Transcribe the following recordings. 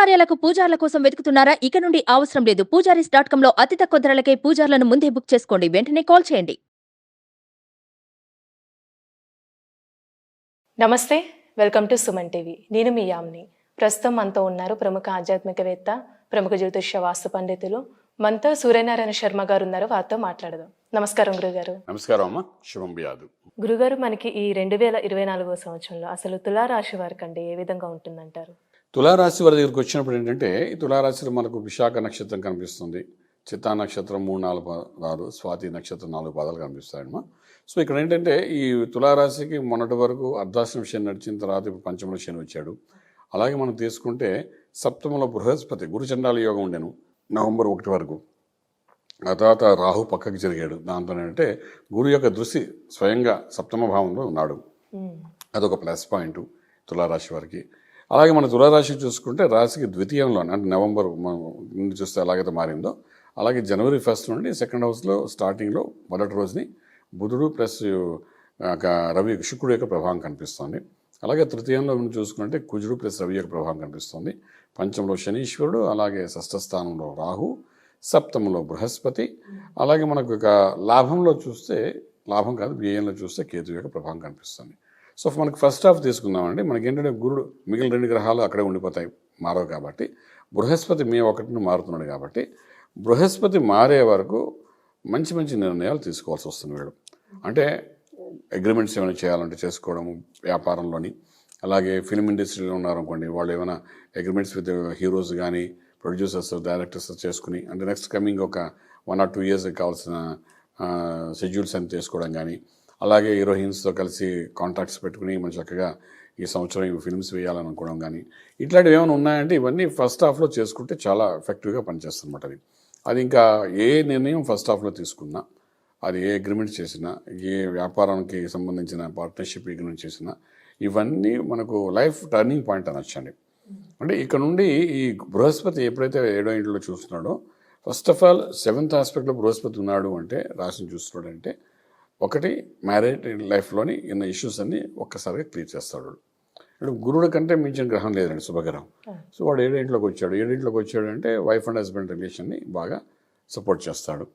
శుభకార్యాలకు పూజార్ల కోసం వెతుకుతున్నారా? ఇక నుండి అవసరం లేదు. పూజారీస్.com లో అతి తక్కువ ధరలకే పూజార్లను ముందే బుక్ చేసుకోండి. వెంటనే కాల్ చేయండి. నమస్తే, వెల్కమ్ టు సుమన్ టీవీ. నేను మీ యామ్ని. ప్రస్తుతం మనతో ఉన్నారు ప్రముఖ ఆధ్యాత్మికవేత్త, ప్రముఖ జ్యోతిష్య వాస్తు పండితులు మనతో సూర్యనారాయణ శర్మ గారు ఉన్నారు. వారితో మాట్లాడదాం. నమస్కారం గురుగారు. నమస్కారం అమ్మ, శుభం వ్యాధు. గురుగారు, మనకి ఈ 2024 సంవత్సరంలో అసలు తులారాశి వారికి అంటే ఏ విధంగా ఉంటుందంటారు? తులారాశి వారి దగ్గరికి వచ్చినప్పుడు ఏంటంటే, ఈ తులారాశిలో మనకు విశాఖ నక్షత్రం కనిపిస్తుంది, చిత్తా నక్షత్రం 3-4 పాదాలు, స్వాతి నక్షత్రం 4 పాదాలు కనిపిస్తాయమ్మా. సో ఇక్కడ ఏంటంటే, ఈ తులారాశికి మొన్నటి వరకు అర్ధాశ్రమ శని నడిచిన తర్వాత ఇప్పుడు పంచమలో శని వచ్చాడు. అలాగే మనం తీసుకుంటే సప్తమంలో బృహస్పతి గురుచండాల యోగం ఉండేను నవంబర్ 1 వరకు. ఆ తర్వాత రాహు పక్కకి జరిగాడు. దాంతో ఏంటంటే గురు యొక్క దృష్టి స్వయంగా సప్తమ భావంలో ఉన్నాడు. అదొక ప్లస్ పాయింట్ తులారాశి వారికి. అలాగే మన తులారాశి చూసుకుంటే రాశికి ద్వితీయంలో అంటే నవంబర్ నుండి చూస్తే ఎలాగైతే మారిందో, అలాగే జనవరి 1 నుండి సెకండ్ హౌస్లో స్టార్టింగ్లో మొదటి రోజుని బుధుడు ప్లస్ రవి శుక్రుడు యొక్క ప్రభావం కనిపిస్తుంది. అలాగే తృతీయంలో చూసుకుంటే కుజుడు ప్లస్ రవి యొక్క ప్రభావం కనిపిస్తుంది. పంచంలో శనీశ్వరుడు, అలాగే షష్ఠ స్థానంలో రాహు, సప్తమంలో బృహస్పతి, అలాగే మనకు ఒక లాభంలో చూస్తే, లాభం కాదు వ్యయంలో చూస్తే కేతు యొక్క ప్రభావం కనిపిస్తుంది. సో మనకు ఫస్ట్ హాఫ్ తీసుకుందామండి. మనకి ఏంటంటే గురుడు మిగిలిన 2 గ్రహాలు అక్కడే ఉండిపోతాయి, మారవు కాబట్టి. బృహస్పతి మే 1 మారుతున్నాడు కాబట్టి బృహస్పతి మారే వరకు మంచి మంచి నిర్ణయాలు తీసుకోవాల్సి వస్తుంది వీడు. అంటే అగ్రిమెంట్స్ ఏమైనా చేయాలంటే చేసుకోవడము వ్యాపారంలోని, అలాగే ఫిల్మ్ ఇండస్ట్రీలో ఉన్నారనుకోండి, వాళ్ళు ఏమైనా అగ్రిమెంట్స్ విత్ హీరోస్ కానీ ప్రొడ్యూసర్స్ డైరెక్టర్స్ చేసుకుని అంటే నెక్స్ట్ కమింగ్ ఒక 1 or 2 years కావాల్సిన షెడ్యూల్స్ అని చేసుకోవడం కానీ, అలాగే హీరోయిన్స్తో కలిసి కాంట్రాక్ట్స్ పెట్టుకుని మనం చక్కగా ఈ సంవత్సరం ఇవి ఫిల్మ్స్ వేయాలని అనుకోవడం కానీ, ఇట్లాంటివి ఏమైనా ఉన్నాయంటే ఇవన్నీ ఫస్ట్ హాఫ్లో చేసుకుంటే చాలా ఎఫెక్టివ్గా పనిచేస్తుంది అన్నమాట. అది ఇంకా ఏ నిర్ణయం ఫస్ట్ హాఫ్లో తీసుకున్నా, అది ఏ అగ్రిమెంట్ చేసినా, ఏ వ్యాపారానికి సంబంధించిన పార్ట్నర్షిప్ అగ్రిమెంట్ చేసినా, ఇవన్నీ మనకు లైఫ్ టర్నింగ్ పాయింట్ అనొచ్చండి. అంటే ఇక్కడ నుండి ఈ బృహస్పతి ఎప్పుడైతే 7వ ఇంట్లో చూస్తున్నాడో, ఫస్ట్ ఆఫ్ ఆల్ 7th ఆస్పెక్ట్లో బృహస్పతి ఉన్నాడు అంటే, రాశిని చూస్తున్నాడు అంటే, ఒకటి మ్యారేజ్ లైఫ్లోని ఉన్న ఇష్యూస్ అన్నీ ఒక్కసారిగా క్లియర్ చేస్తాడు. అంటే గురుడు కంటే మించిన గ్రహం లేదండి, శుభగ్రహం. సో వాడు 7వ ఇంట్లోకి వచ్చాడు. 7వ ఇంట్లోకి వచ్చాడు అంటే వైఫ్ అండ్ హస్బెండ్ రిలేషన్ని బాగా సపోర్ట్ చేస్తాడు.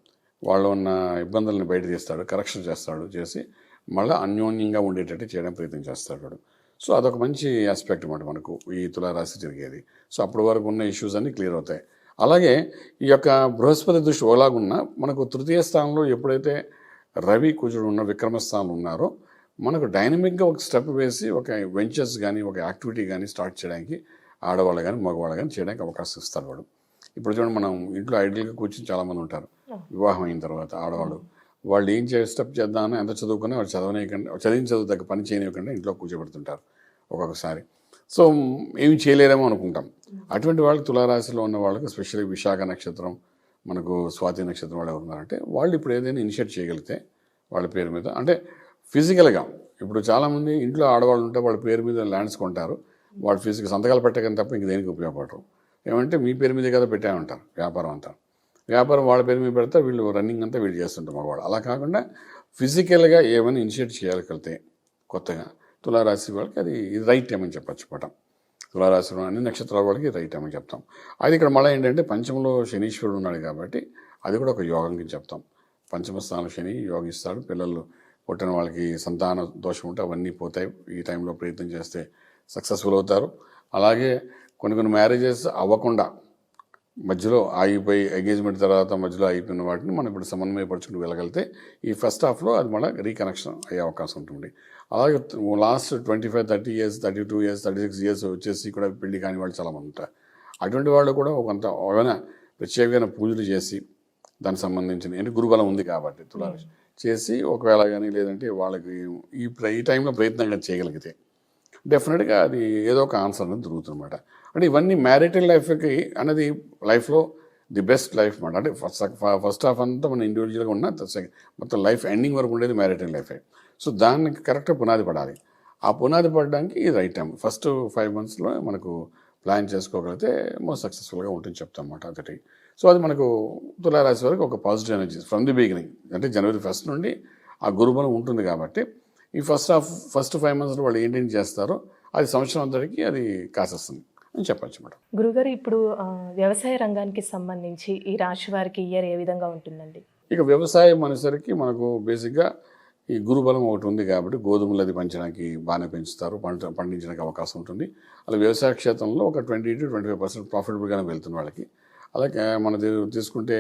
వాళ్ళు ఉన్న ఇబ్బందుల్ని బయట తీస్తాడు, కరెక్షన్ చేస్తాడు, చేసి మళ్ళీ అన్యోన్యంగా ఉండేటట్టు చేయడానికి ప్రయత్నం చేస్తాడు. సో అదొక మంచి ఆస్పెక్ట్ అన్నమాట మనకు ఈ తులారాశి జరిగేది. సో అప్పటి వరకు ఉన్న ఇష్యూస్ అన్నీ క్లియర్ అవుతాయి. అలాగే ఈ యొక్క బృహస్పతి దృష్టి ఓలాగున్నా మనకు తృతీయ స్థానంలో ఎప్పుడైతే రవి కుజుడు ఉన్న విక్రమస్థానంలో ఉన్నారో, మనకు డైనమిక్గా ఒక స్టెప్ వేసి ఒక వెంచర్స్ కానీ ఒక యాక్టివిటీ కానీ స్టార్ట్ చేయడానికి ఆడవాళ్ళు కానీ మగవాళ్ళు కానీ చేయడానికి అవకాశం ఇస్తారు వాడు. ఇప్పుడు చూడండి, మనం ఇంట్లో ఐడియల్గా కూర్చొని చాలామంది ఉంటారు వివాహం అయిన తర్వాత ఆడవాళ్ళు. వాళ్ళు ఏం స్టెప్ చేద్దామని ఎంత చదువుకున్నా వాళ్ళు చదివిన చదువు దగ్గర పని చేయనివ్వకుండా ఇంట్లో కూర్చోబెడుతుంటారు ఒక్కొక్కసారి. సో ఏమి చేయలేరేమో అనుకుంటాం. అటువంటి వాళ్ళకి తులారాశిలో ఉన్న వాళ్ళకి స్పెషల్లీ విశాఖ నక్షత్రం, మనకు స్వాతి నక్షత్రం వాళ్ళు ఎవరున్నారంటే, వాళ్ళు ఇప్పుడు ఏదైనా ఇనిషియేట్ చేయగలిగితే వాళ్ళ పేరు మీద, అంటే ఫిజికల్గా ఇప్పుడు చాలామంది ఇంట్లో ఆడవాళ్ళు ఉంటే వాళ్ళ పేరు మీద ల్యాండ్స్ కొంటారు, వాళ్ళు ఫిజికల్ సంతకాలు పెట్టకని తప్ప ఇంక దేనికి ఉపయోగపడరు. ఏమంటే మీ పేరు మీదే కదా పెట్టామంటారు. వ్యాపారం అంతా వ్యాపారం వాళ్ళ పేరు మీద పెడితే వీళ్ళు రన్నింగ్ అంతా వీళ్ళు చేస్తుంటారు మగవాళ్ళు. అలా కాకుండా ఫిజికల్గా ఏమైనా ఇనిషియేట్ చేయగలిగితే కొత్తగా తులారాశి వాళ్ళకి అది రైట్ టైం అని చెప్పచ్చు పటం. తులారాశిలో అన్ని నక్షత్రాల వాళ్ళకి రైట్ టైం అని చెప్తాం. అది ఇక్కడ మళ్ళీ ఏంటంటే పంచమంలో శనీశ్వరుడు ఉన్నాడు కాబట్టి అది కూడా ఒక యోగం కింద చెప్తాం. పంచమ స్థానం శని యోగిస్తాడు. పిల్లలు పుట్టిన వాళ్ళకి సంతాన దోషం ఉంటే అవన్నీ పోతాయి. ఈ టైంలో ప్రయత్నం చేస్తే సక్సెస్ఫుల్ అవుతారు. అలాగే కొన్ని మ్యారేజెస్ అవ్వకుండా మధ్యలో ఆగిపోయి ఎంగేజ్మెంట్ తర్వాత మధ్యలో అయిపోయిన వాటిని మనం ఇప్పుడు సమన్వయపరుచుకుంటూ వెళ్ళగలిగితే ఈ ఫస్ట్ హాఫ్లో అది మళ్ళీ రీకనెక్షన్ అయ్యే అవకాశం ఉంటుంది. అలాగే లాస్ట్ 25, 30 years, 32 years, 36 years వచ్చేసి కూడా పెళ్లి కాని వాళ్ళు చాలామంది ఉంటారు. అటువంటి వాళ్ళు కూడా కొంత ఏమైనా ప్రత్యేకమైన పూజలు చేసి దానికి సంబంధించిన అంటే గురుబలం ఉంది కాబట్టి తులారాశి చేసి ఒకవేళ కానీ లేదంటే వాళ్ళకి ఈ టైంలో ప్రయత్నంగా చేయగలిగితే డెఫినెట్గా అది ఏదో ఒక ఆన్సర్ అనేది దొరుకుతుందన్నమాట. అంటే ఇవన్నీ మ్యారిటల్ లైఫ్కి అనేది లైఫ్లో ది బెస్ట్ లైఫ్ అన్నమాట. అంటే ఫస్ట్ హాఫ్ అంతా మన ఇండివిజువల్గా ఉన్న మొత్తం లైఫ్ ఎండింగ్ వరకు ఉండేది మ్యారిటల్ లైఫే. సో దానికి కరెక్ట్గా పునాది పడాలి. ఆ పునాది పడడానికి ఇది రైట్ టైం. ఫస్ట్ 5 monthsలో మనకు ప్లాన్ చేసుకోగలిగితే మోస్ట్ సక్సెస్ఫుల్గా ఉంటుంది చెప్తాం అన్నమాట. ఒకటి సో అది మనకు తులారాశి వరకు ఒక positive energy from the beginning. అంటే జనవరి 1 నుండి ఆ గురుబలం ఉంటుంది కాబట్టి ఈ ఫస్ట్ 5 monthsలో వాళ్ళు ఏంటేం చేస్తారో అది సంవత్సరం అంతటికి అది కాసేస్తుంది. అని చెప్పచ్చు మేడం. గురుగారు ఇప్పుడు వ్యవసాయ రంగానికి సంబంధించి ఈ రాశి వారికి ఇయర్ ఏ విధంగా ఉంటుందండి? ఇక వ్యవసాయం అనేసరికి మనకు బేసిక్గా ఈ గురుబలం ఒకటి ఉంది కాబట్టి గోధుమలు అది పెంచడానికి బాగానే పెంచుతారు, పండించడానికి అవకాశం ఉంటుంది. అలా వ్యవసాయ క్షేత్రంలో ఒక 20 to 25% ప్రాఫిటబుల్గానే వెళ్తుంది వాళ్ళకి. అలాగే మనది తీసుకుంటే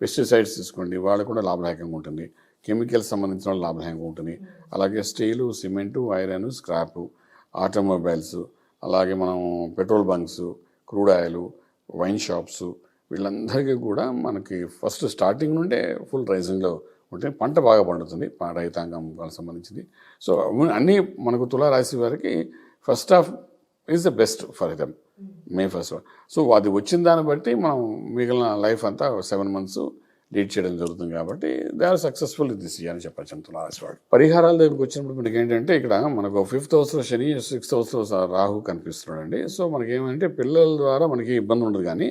పెస్టిసైడ్స్ తీసుకోండి, వాళ్ళకు కూడా లాభదాయకంగా ఉంటుంది. కెమికల్స్ సంబంధించిన వాళ్ళు లాభదాయకంగా ఉంటుంది. అలాగే steel, cement, iron, scrap, automobiles, అలాగే మనం petrol bunks, crude oil, wine shops, వీళ్ళందరికీ కూడా మనకి ఫస్ట్ స్టార్టింగ్ నుండే ఫుల్ రైజింగ్లో ఉంటే పంట బాగా పండుతుంది, రైతాంగం వాళ్ళకి సంబంధించింది. సో అన్నీ మనకు తులారాశి వారికి first half is the best for them, May first. So అది వచ్చిన దాన్ని బట్టి మనం మిగిలిన లైఫ్ అంతా 7 months లీడ్ చేయడం జరుగుతుంది కాబట్టి they are successful this year అని చెప్పచ్చు తులారాశి వాడు. పరిహారాల దగ్గరికి వచ్చినప్పుడు మనకి ఏంటంటే ఇక్కడ మనకు 5th హౌస్లో శని, 6th హౌస్లో రాహు కనిపిస్తున్నాడండి. సో మనకి ఏమంటే పిల్లల ద్వారా మనకి ఇబ్బంది ఉండదు, కానీ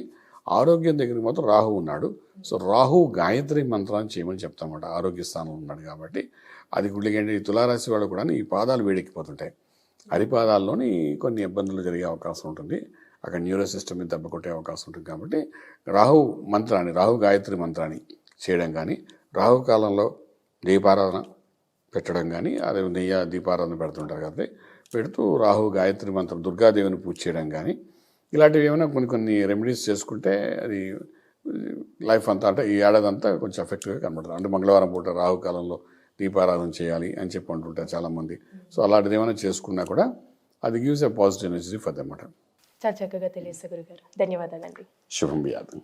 ఆరోగ్యం దగ్గరికి మాత్రం రాహు ఉన్నాడు. సో రాహు గాయత్రి మంత్రాన్ని చేయమని చెప్తామన్నమాట. ఆరోగ్య స్థానంలో ఉన్నాడు కాబట్టి అది గుళ్ళకి ఈ తులారాశి వాళ్ళు కూడా ఈ పాదాలు వేడెక్కిపోతుంటాయి, అరిపాదాల్లోని కొన్ని ఇబ్బందులు జరిగే అవకాశం ఉంటుంది. అక్కడ న్యూరో సిస్టమ్ మీద దెబ్బ కొట్టే అవకాశం ఉంటుంది. కాబట్టి రాహు మంత్రాన్ని, రాహు గాయత్రి మంత్రాన్ని చేయడం కానీ, రాహు కాలంలో దీపారాధన పెట్టడం కానీ, అదే నెయ్యి దీపారాధన పెడుతుంటారు కాబట్టి పెడుతూ రాహు గాయత్రి మంత్రం, దుర్గాదేవిని పూజ చేయడం కానీ, ఇలాంటివి ఏమైనా కొన్ని రెమెడీస్ చేసుకుంటే అది లైఫ్ అంతా, అంటే ఈ ఏడాది అంతా కొంచెం ఎఫెక్టివ్గా కనబడుతుంది. అంటే మంగళవారం పూట రాహుకాలంలో దీపారాధన చేయాలి అని చెప్పి అంటుంటారు చాలామంది. సో అలాంటిది ఏమైనా చేసుకున్నా కూడా అది gives a positive energy for them అన్నమాట. చాలా చక్కగా తెలియదు గురుగారు, ధన్యవాదాలండి. శుభం బియాదం.